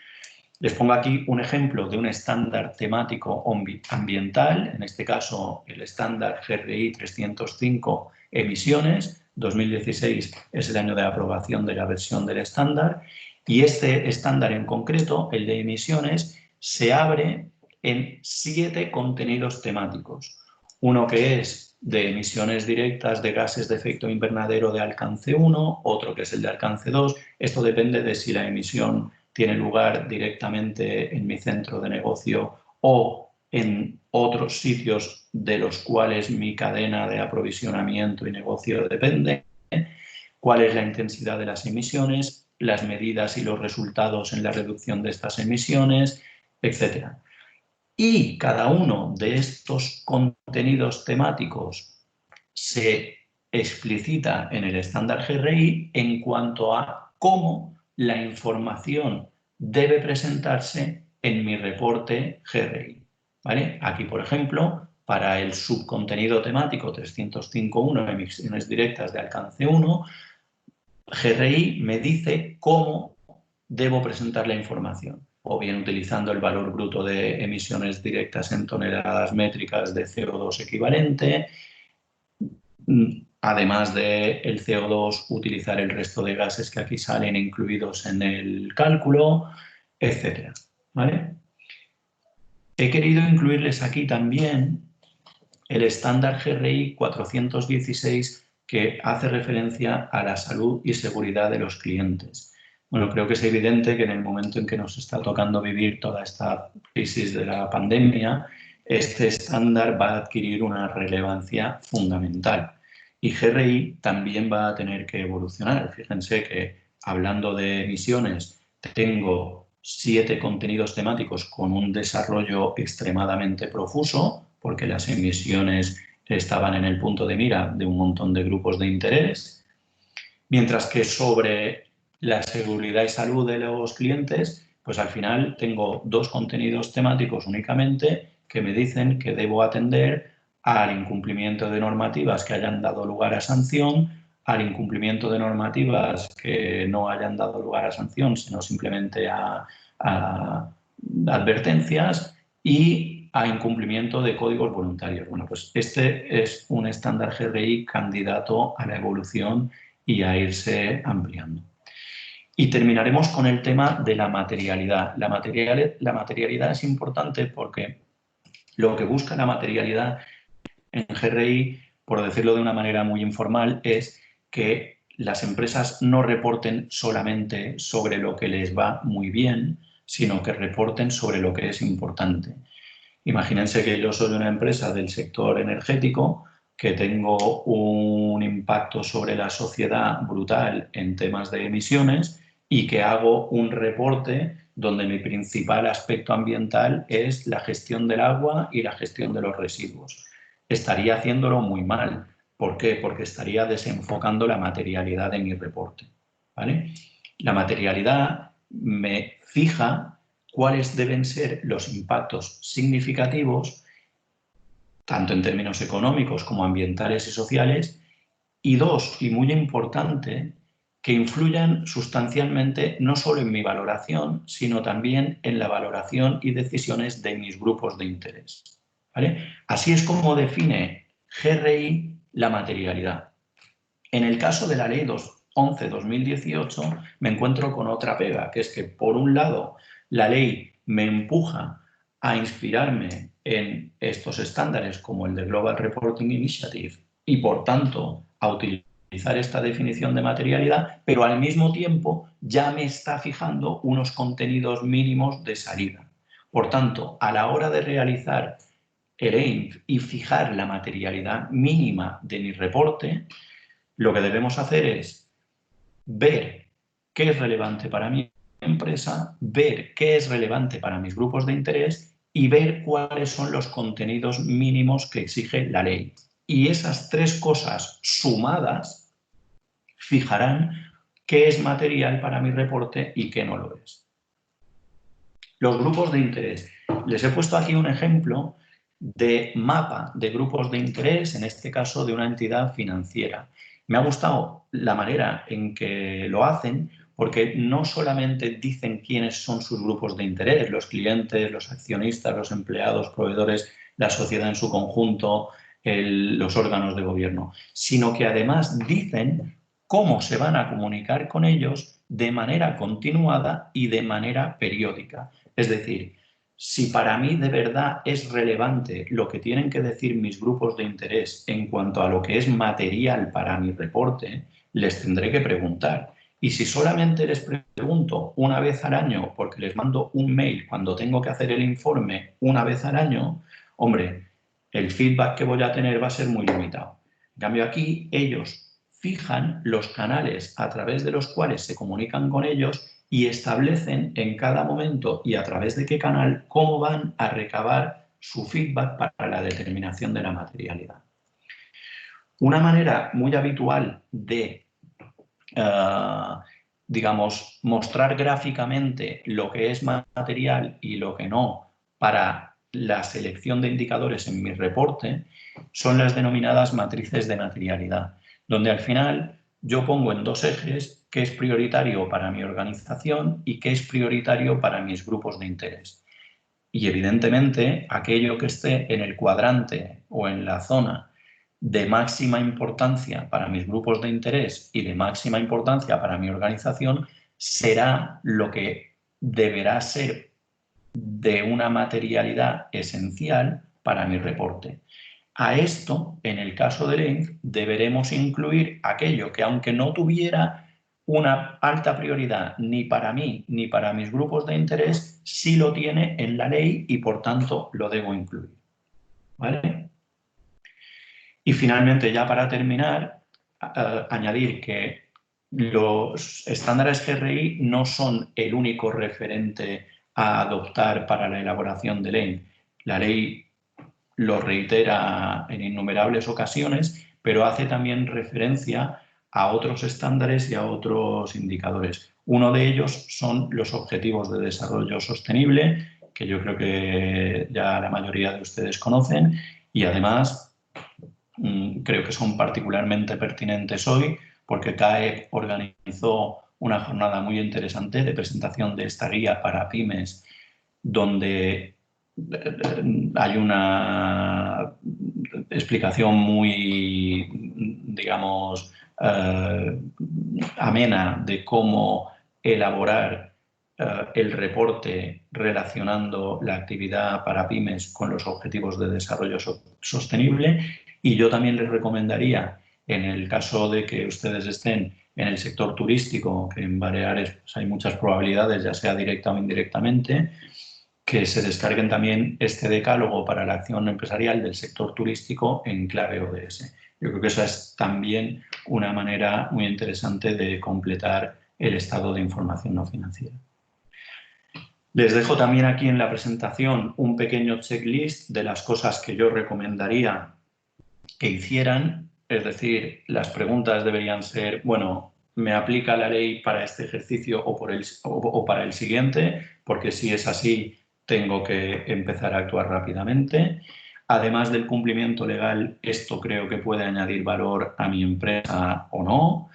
Les pongo aquí un ejemplo de un estándar temático ambiental, en este caso el estándar GRI 305 emisiones. 2016 es el año de aprobación de la versión del estándar, y este estándar en concreto, el de emisiones, se abre en 7 contenidos temáticos. Uno que es de emisiones directas de gases de efecto invernadero de alcance 1, otro que es el de alcance 2. Esto depende de si la emisión tiene lugar directamente en mi centro de negocio o en otros sitios de los cuales mi cadena de aprovisionamiento y negocio depende, cuál es la intensidad de las emisiones, las medidas y los resultados en la reducción de estas emisiones, etc. Y cada uno de estos contenidos temáticos se explicita en el estándar GRI en cuanto a cómo la información debe presentarse en mi reporte GRI. ¿Vale? Aquí, por ejemplo, para el subcontenido temático 305.1, emisiones directas de alcance 1, GRI me dice cómo debo presentar la información, o bien utilizando el valor bruto de emisiones directas en toneladas métricas de CO2 equivalente, además del CO2, utilizar el resto de gases que aquí salen incluidos en el cálculo, etc. ¿Vale? He querido incluirles aquí también el estándar GRI 416, que hace referencia a la salud y seguridad de los clientes. Bueno, creo que es evidente que en el momento en que nos está tocando vivir toda esta crisis de la pandemia, este estándar va a adquirir una relevancia fundamental. Y GRI también va a tener que evolucionar. Fíjense que, hablando de emisiones, tengo 7 contenidos temáticos con un desarrollo extremadamente profuso, porque las emisiones estaban en el punto de mira de un montón de grupos de interés, mientras que sobre la seguridad y salud de los clientes, pues al final tengo 2 contenidos temáticos únicamente que me dicen que debo atender al incumplimiento de normativas que hayan dado lugar a sanción, al incumplimiento de normativas que no hayan dado lugar a sanción, sino simplemente a advertencias, y a incumplimiento de códigos voluntarios. Bueno, pues este es un estándar GRI candidato a la evolución y a irse ampliando. Y terminaremos con el tema de la materialidad. La materialidad es importante porque lo que busca la materialidad en GRI, por decirlo de una manera muy informal, es que las empresas no reporten solamente sobre lo que les va muy bien, sino que reporten sobre lo que es importante. Imagínense que yo soy una empresa del sector energético, que tengo un impacto sobre la sociedad brutal en temas de emisiones y que hago un reporte donde mi principal aspecto ambiental es la gestión del agua y la gestión de los residuos. Estaría haciéndolo muy mal. ¿Por qué? Porque estaría desenfocando la materialidad de mi reporte. ¿Vale? La materialidad me fija cuáles deben ser los impactos significativos, tanto en términos económicos como ambientales y sociales, y 2, y muy importante, que influyan sustancialmente no solo en mi valoración, sino también en la valoración y decisiones de mis grupos de interés. ¿Vale? Así es como define GRI la materialidad. En el caso de la Ley 11/2018 me encuentro con otra pega, que es que, por un lado, la ley me empuja a inspirarme en estos estándares como el de Global Reporting Initiative y, por tanto, a utilizar esta definición de materialidad, pero al mismo tiempo ya me está fijando unos contenidos mínimos de salida. Por tanto, a la hora de realizar el AIM y fijar la materialidad mínima de mi reporte, lo que debemos hacer es ver qué es relevante para mi empresa, ver qué es relevante para mis grupos de interés y ver cuáles son los contenidos mínimos que exige la ley. Y esas 3 cosas sumadas fijarán qué es material para mi reporte y qué no lo es. Los grupos de interés. Les he puesto aquí un ejemplo de mapa de grupos de interés, en este caso de una entidad financiera. Me ha gustado la manera en que lo hacen, porque no solamente dicen quiénes son sus grupos de interés, los clientes, los accionistas, los empleados, proveedores, la sociedad en su conjunto, los órganos de gobierno, sino que además dicen cómo se van a comunicar con ellos de manera continuada y de manera periódica. Es decir, si para mí de verdad es relevante lo que tienen que decir mis grupos de interés en cuanto a lo que es material para mi reporte, les tendré que preguntar. Y si solamente les pregunto una vez al año, porque les mando un mail cuando tengo que hacer el informe una vez al año, hombre, el feedback que voy a tener va a ser muy limitado. En cambio, aquí ellos fijan los canales a través de los cuales se comunican con ellos y establecen en cada momento y a través de qué canal cómo van a recabar su feedback para la determinación de la materialidad. Una manera muy habitual de, digamos, mostrar gráficamente lo que es material y lo que no para la selección de indicadores en mi reporte son las denominadas matrices de materialidad, donde al final yo pongo en dos ejes qué es prioritario para mi organización y qué es prioritario para mis grupos de interés. Y evidentemente aquello que esté en el cuadrante o en la zona de máxima importancia para mis grupos de interés y de máxima importancia para mi organización será lo que deberá ser de una materialidad esencial para mi reporte. A esto, en el caso de LENZ, deberemos incluir aquello que, aunque no tuviera una alta prioridad ni para mí ni para mis grupos de interés, sí lo tiene en la ley y, por tanto, lo debo incluir. ¿Vale? Y finalmente, ya para terminar, añadir que los estándares GRI no son el único referente a adoptar para la elaboración de ley. La ley lo reitera en innumerables ocasiones, pero hace también referencia a otros estándares y a otros indicadores. Uno de ellos son los Objetivos de Desarrollo Sostenible, que yo creo que ya la mayoría de ustedes conocen, y además creo que son particularmente pertinentes hoy porque CAEB organizó una jornada muy interesante de presentación de esta guía para pymes, donde hay una explicación muy, digamos, amena de cómo elaborar el reporte relacionando la actividad para pymes con los objetivos de desarrollo sostenible. Y yo también les recomendaría, en el caso de que ustedes estén en el sector turístico, que en Baleares pues, hay muchas probabilidades, ya sea directa o indirectamente, que se descarguen también este decálogo para la acción empresarial del sector turístico en clave ODS. Yo creo que esa es también una manera muy interesante de completar el estado de información no financiera. Les dejo también aquí en la presentación un pequeño checklist de las cosas que yo recomendaría que hicieran, es decir, las preguntas deberían ser, bueno, ¿me aplica la ley para este ejercicio o para el siguiente? Porque si es así, tengo que empezar a actuar rápidamente. Además del cumplimiento legal, esto creo que puede añadir valor a mi empresa o no,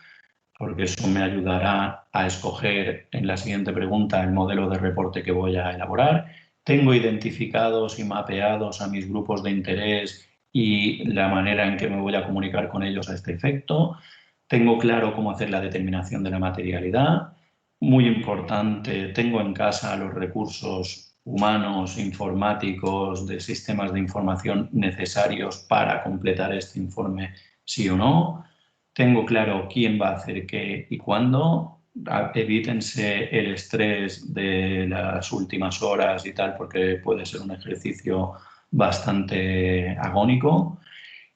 porque eso me ayudará a escoger en la siguiente pregunta el modelo de reporte que voy a elaborar. Tengo identificados y mapeados a mis grupos de interés y la manera en que me voy a comunicar con ellos a este efecto. Tengo claro cómo hacer la determinación de la materialidad. Muy importante, tengo en casa los recursos humanos, informáticos, de sistemas de información necesarios para completar este informe, sí o no. Tengo claro quién va a hacer qué y cuándo. Evítense el estrés de las últimas horas y tal, porque puede ser un ejercicio bastante agónico.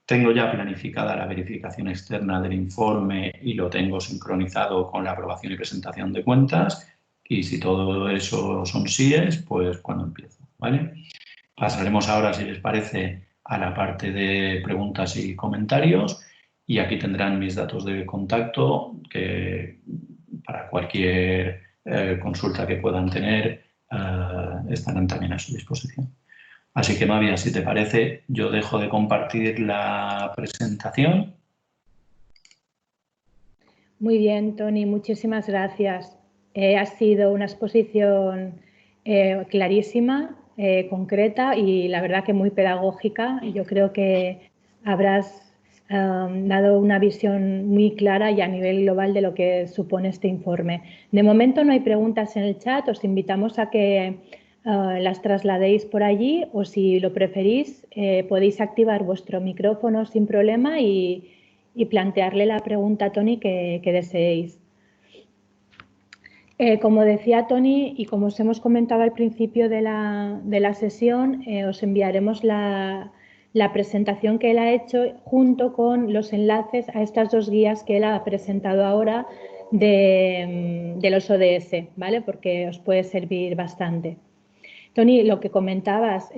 Tengo ya planificada la verificación externa del informe y lo tengo sincronizado con la aprobación y presentación de cuentas. Y si todo eso son síes, pues cuando empiezo, ¿vale? Pasaremos ahora, si les parece, a la parte de preguntas y comentarios. Y aquí tendrán mis datos de contacto que para cualquier consulta que puedan tener estarán también a su disposición. Así que, Mavia, si te parece, yo dejo de compartir la presentación. Muy bien, Tony, muchísimas gracias. Ha sido una exposición clarísima, concreta y la verdad que muy pedagógica. Yo creo que habrás dado una visión muy clara y a nivel global de lo que supone este informe. De momento no hay preguntas en el chat, os invitamos a que las trasladéis por allí o si lo preferís podéis activar vuestro micrófono sin problema y plantearle la pregunta a Tony que deseéis. Como decía Tony y como os hemos comentado al principio de la sesión, os enviaremos la presentación que él ha hecho junto con los enlaces a estas dos guías que él ha presentado ahora de los ODS, ¿vale? Porque os puede servir bastante. Tony, lo que comentabas,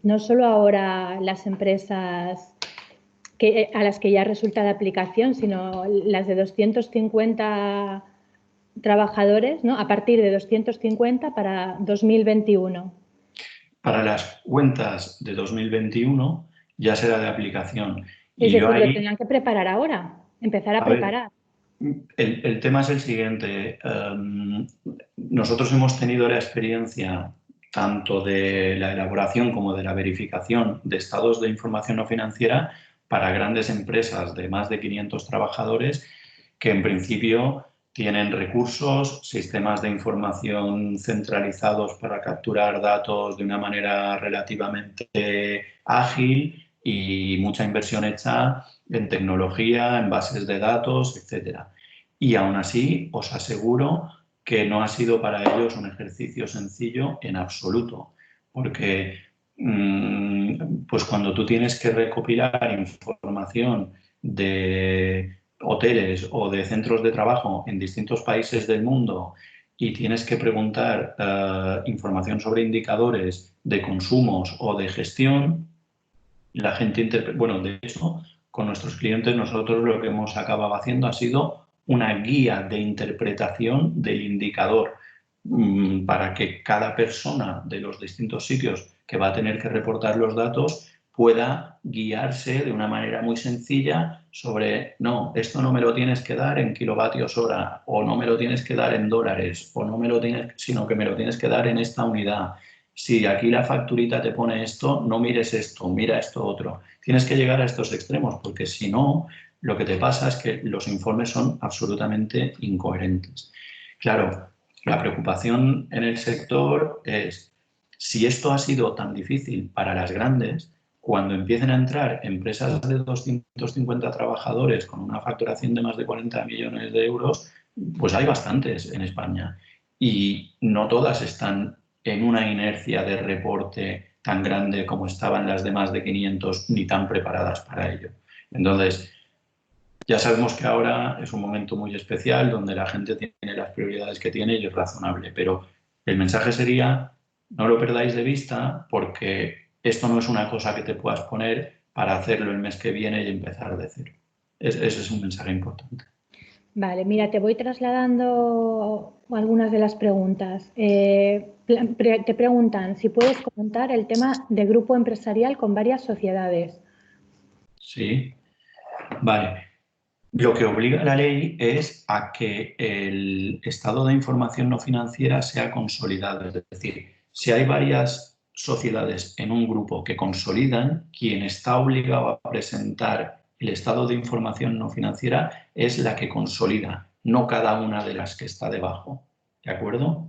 no solo ahora las empresas a las que ya resulta de aplicación, sino las de 250 trabajadores, ¿no? A partir de 250 para 2021. Para las cuentas de 2021 ya será de aplicación. Es Y yo decir, lo ahí, tendrán que preparar ahora, empezar a preparar. El tema es el siguiente. Nosotros hemos tenido la experiencia tanto de la elaboración como de la verificación de estados de información no financiera para grandes empresas de más de 500 trabajadores que en principio tienen recursos, sistemas de información centralizados para capturar datos de una manera relativamente ágil y mucha inversión hecha en tecnología, en bases de datos, etcétera. Y aún así, os aseguro que no ha sido para ellos un ejercicio sencillo en absoluto, porque pues cuando tú tienes que recopilar información de hoteles o de centros de trabajo en distintos países del mundo y tienes que preguntar información sobre indicadores de consumos o de gestión, la gente interpreta. Bueno, de hecho, con nuestros clientes nosotros lo que hemos acabado haciendo ha sido una guía de interpretación del indicador para que cada persona de los distintos sitios que va a tener que reportar los datos pueda guiarse de una manera muy sencilla sobre, no, esto no me lo tienes que dar en kilovatios hora, o no me lo tienes que dar en dólares, o no me lo tienes, sino que me lo tienes que dar en esta unidad. Si aquí la facturita te pone esto, no mires esto, mira esto otro. Tienes que llegar a estos extremos, porque si no, lo que te pasa es que los informes son absolutamente incoherentes. Claro, la preocupación en el sector es, si esto ha sido tan difícil para las grandes, cuando empiecen a entrar empresas de 250 trabajadores con una facturación de más de 40 millones de euros, pues hay bastantes en España. Y no todas están en una inercia de reporte tan grande como estaban las de más de 500, ni tan preparadas para ello. Entonces, ya sabemos que ahora es un momento muy especial donde la gente tiene las prioridades que tiene y es razonable, pero el mensaje sería, no lo perdáis de vista porque esto no es una cosa que te puedas poner para hacerlo el mes que viene y empezar de cero. Ese es un mensaje importante. Vale, mira, te voy trasladando algunas de las preguntas. Te preguntan si puedes comentar el tema de grupo empresarial con varias sociedades. Sí, vale. Lo que obliga la ley es a que el estado de información no financiera sea consolidado. Es decir, si hay varias sociedades en un grupo que consolidan, quien está obligado a presentar el estado de información no financiera es la que consolida, no cada una de las que está debajo. ¿De acuerdo?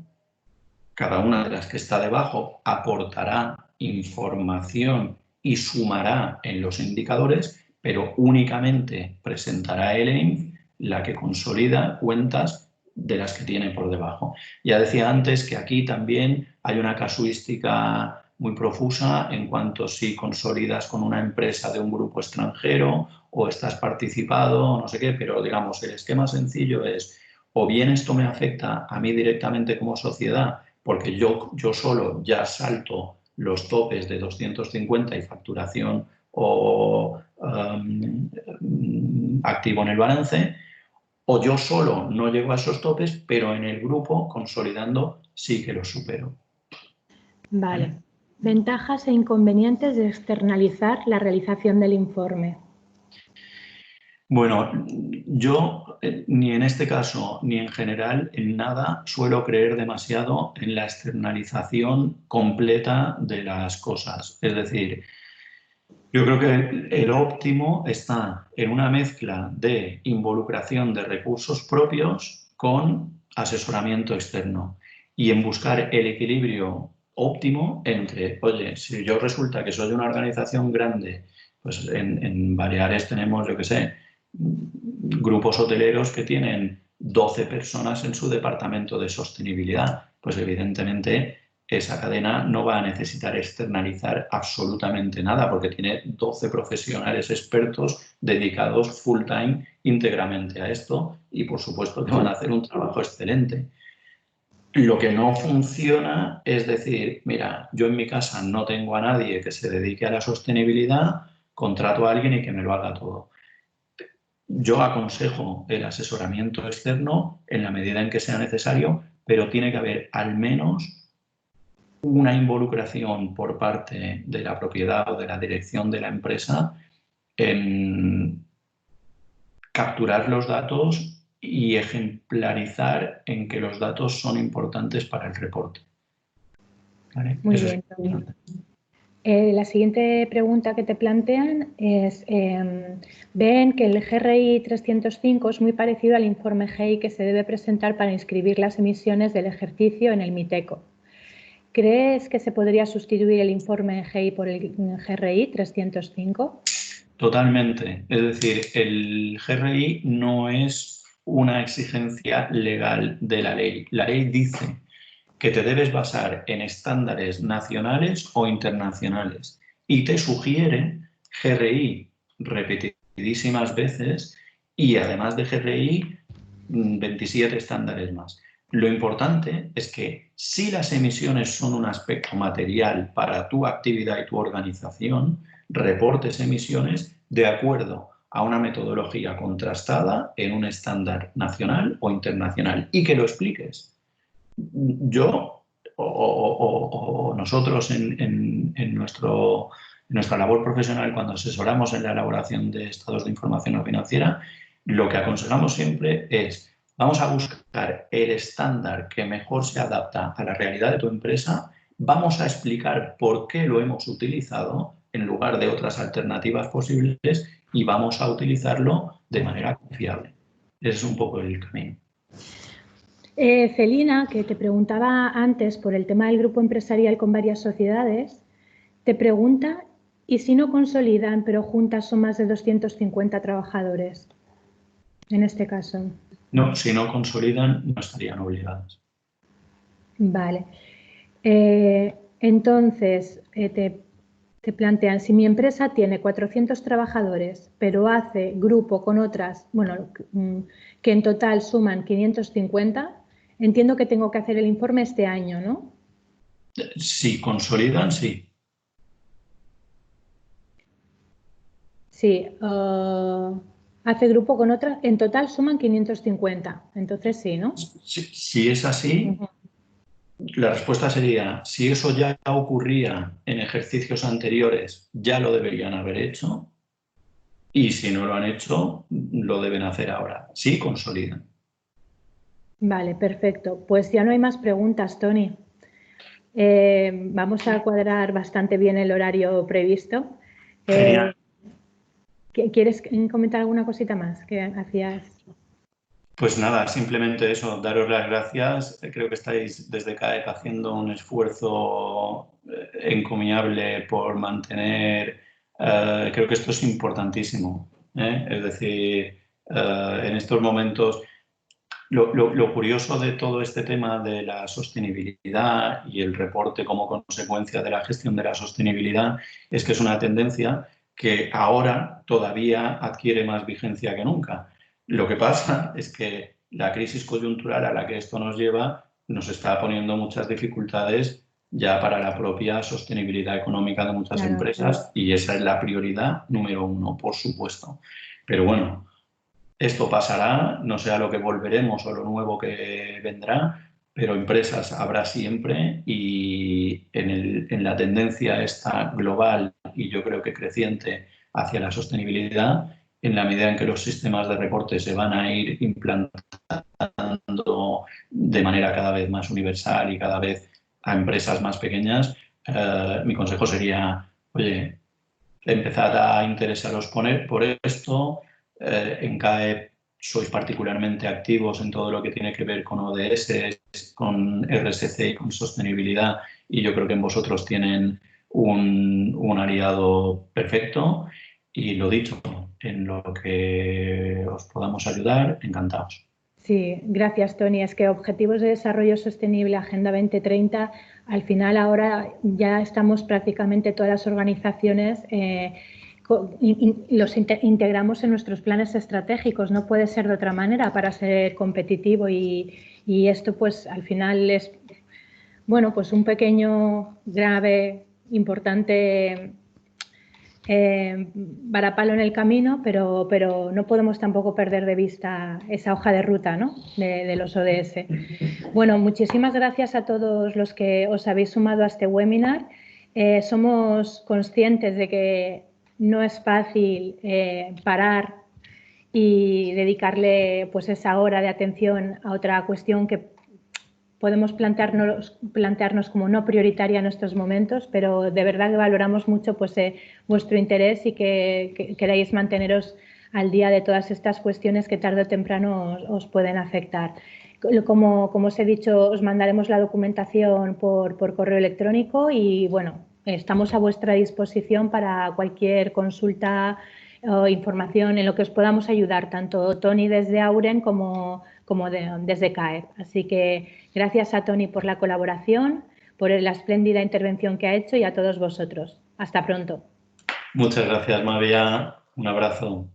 Cada una de las que está debajo aportará información y sumará en los indicadores, pero únicamente presentará el EINF la que consolida cuentas de las que tiene por debajo. Ya decía antes que aquí también hay una casuística muy profusa en cuanto si consolidas con una empresa de un grupo extranjero o estás participado, no sé qué, pero digamos, el esquema sencillo es o bien esto me afecta a mí directamente como sociedad porque yo solo ya salto los topes de 250 y facturación o activo en el balance, o yo solo no llego a esos topes, pero en el grupo, consolidando, sí que los supero. Vale. Ventajas e inconvenientes de externalizar la realización del informe. Bueno, yo ni en este caso ni en general en nada suelo creer demasiado en la externalización completa de las cosas. Es decir, yo creo que el óptimo está en una mezcla de involucración de recursos propios con asesoramiento externo y en buscar el equilibrio óptimo entre, oye, si yo resulta que soy de una organización grande, pues en Baleares tenemos, yo qué sé, grupos hoteleros que tienen 12 personas en su departamento de sostenibilidad, pues evidentemente esa cadena no va a necesitar externalizar absolutamente nada porque tiene 12 profesionales expertos dedicados full time íntegramente a esto y por supuesto que van a hacer un trabajo excelente. Lo que no funciona es decir, mira, yo en mi casa no tengo a nadie que se dedique a la sostenibilidad, contrato a alguien y que me lo haga todo. Yo aconsejo el asesoramiento externo en la medida en que sea necesario, pero tiene que haber al menos una involucración por parte de la propiedad o de la dirección de la empresa en capturar los datos y ejemplarizar en que los datos son importantes para el reporte. ¿Vale? Muy Eso bien, es importante. La siguiente pregunta que te plantean es, ven que el GRI 305 es muy parecido al informe GEI que se debe presentar para inscribir las emisiones del ejercicio en el MITECO. ¿Crees que se podría sustituir el informe GEI por el GRI 305? Totalmente. Es decir, el GRI no es una exigencia legal de la ley. La ley dice que te debes basar en estándares nacionales o internacionales y te sugiere GRI repetidísimas veces y además de GRI 27 estándares más. Lo importante es que si las emisiones son un aspecto material para tu actividad y tu organización, reportes emisiones de acuerdo a una metodología contrastada en un estándar nacional o internacional y que lo expliques. Yo o nosotros en nuestra labor profesional cuando asesoramos en la elaboración de estados de información no financiera, lo que aconsejamos siempre es vamos a buscar el estándar que mejor se adapta a la realidad de tu empresa, vamos a explicar por qué lo hemos utilizado en lugar de otras alternativas posibles y vamos a utilizarlo de manera confiable. Ese es un poco el camino. Celina, que te preguntaba antes por el tema del grupo empresarial con varias sociedades, te pregunta, ¿y si no consolidan pero juntas son más de 250 trabajadores? En este caso. No, si no consolidan, no estarían obligadas. Vale. Entonces, te plantean, si mi empresa tiene 400 trabajadores, pero hace grupo con otras, bueno, que en total suman 550, entiendo que tengo que hacer el informe este año, ¿no? Si consolidan, sí. Sí, hace grupo con otras, en total suman 550, entonces sí, ¿no? Si es así, la respuesta sería, si eso ya ocurría en ejercicios anteriores, ya lo deberían haber hecho, y si no lo han hecho, lo deben hacer ahora. Sí, consolidan. Vale, perfecto. Pues ya no hay más preguntas, Tony. Vamos a cuadrar bastante bien el horario previsto. Genial. ¿Quieres comentar alguna cosita más que hacías? Pues nada, simplemente eso, daros las gracias. Creo que estáis desde CAEP haciendo un esfuerzo encomiable por mantener, creo que esto es importantísimo, ¿eh? Es decir, en estos momentos, lo curioso de todo este tema de la sostenibilidad y el reporte como consecuencia de la gestión de la sostenibilidad es que es una tendencia que ahora todavía adquiere más vigencia que nunca. Lo que pasa es que la crisis coyuntural a la que esto nos lleva nos está poniendo muchas dificultades ya para la propia sostenibilidad económica de muchas empresas y esa es la prioridad número uno, por supuesto. Pero bueno, esto pasará, no sé a lo que volveremos o lo nuevo que vendrá, pero empresas habrá siempre y en en la tendencia esta global y yo creo que creciente hacia la sostenibilidad, en la medida en que los sistemas de reporte se van a ir implantando de manera cada vez más universal y cada vez a empresas más pequeñas, mi consejo sería, oye, empezad a interesaros por esto. En CAEP sois particularmente activos en todo lo que tiene que ver con ODS, con RSC y con sostenibilidad, y yo creo que en vosotros tienen un aliado perfecto. Y lo dicho, en lo que os podamos ayudar, encantados. Sí, gracias, Tony. Es que Objetivos de Desarrollo Sostenible, Agenda 2030, al final ahora ya estamos prácticamente todas las organizaciones, los integramos en nuestros planes estratégicos. No puede ser de otra manera para ser competitivo y esto pues al final es, bueno, pues un pequeño, grave, importante varapalo en el camino, pero no podemos tampoco perder de vista esa hoja de ruta, ¿no?, de los ODS. Bueno, muchísimas gracias a todos los que os habéis sumado a este webinar. Somos conscientes de que no es fácil parar y dedicarle pues esa hora de atención a otra cuestión que podemos plantearnos como no prioritaria en estos momentos, pero de verdad que valoramos mucho pues, vuestro interés y que queráis manteneros al día de todas estas cuestiones que tarde o temprano os pueden afectar. Como os he dicho, os mandaremos la documentación por correo electrónico y, bueno, estamos a vuestra disposición para cualquier consulta o información en lo que os podamos ayudar, tanto Tony desde Auren como desde CAEP. Así que gracias a Tony por la colaboración, por la espléndida intervención que ha hecho y a todos vosotros. Hasta pronto. Muchas gracias, María. Un abrazo.